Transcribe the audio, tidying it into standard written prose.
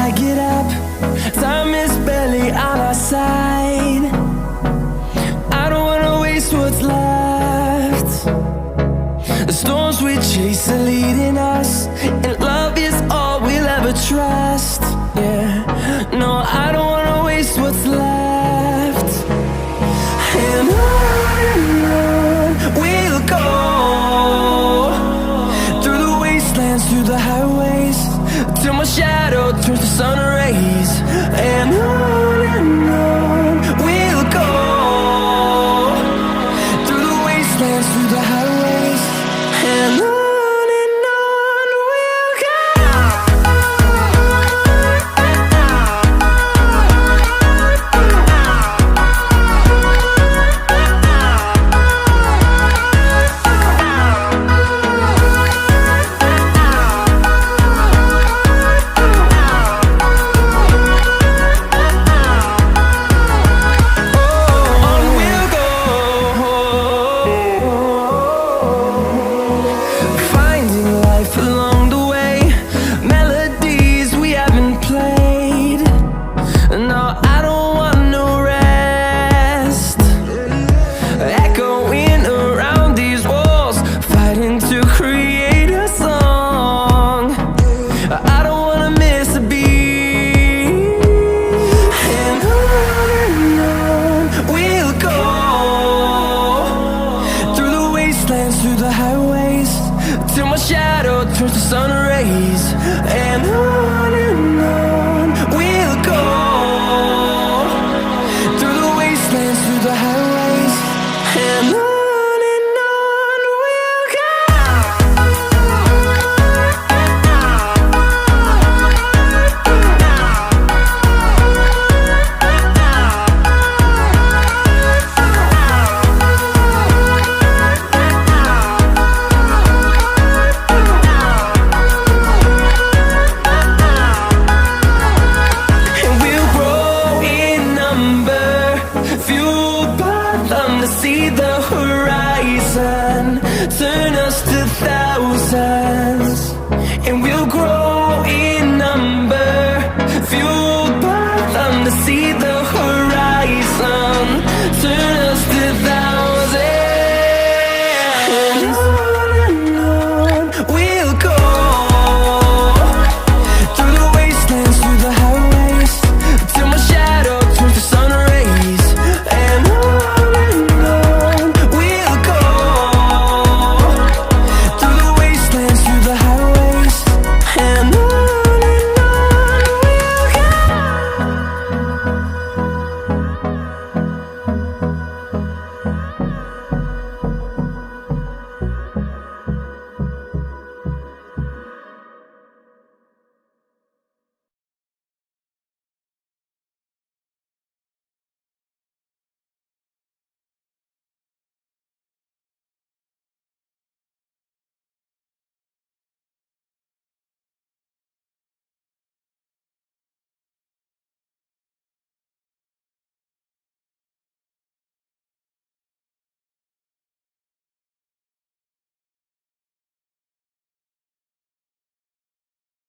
I get up, time is barely on our side. I don't wanna waste what's left. The storms we chase are leading us, and love is all we'll ever trust. Yeah, no, I don't wanna waste what's left. And on we'll go, through the wastelands, through the highways, till my shadow turns to sun rays. And on we'll go, through the wastelands, through the highways, and on we'll go. Through the highways, till my shadow turns to sun rays. And on we'll go, through the wastelands, through the highways, and on we'll go. To see the horizon, turn us to thousands, and we'll grow in number, fueled by them to see the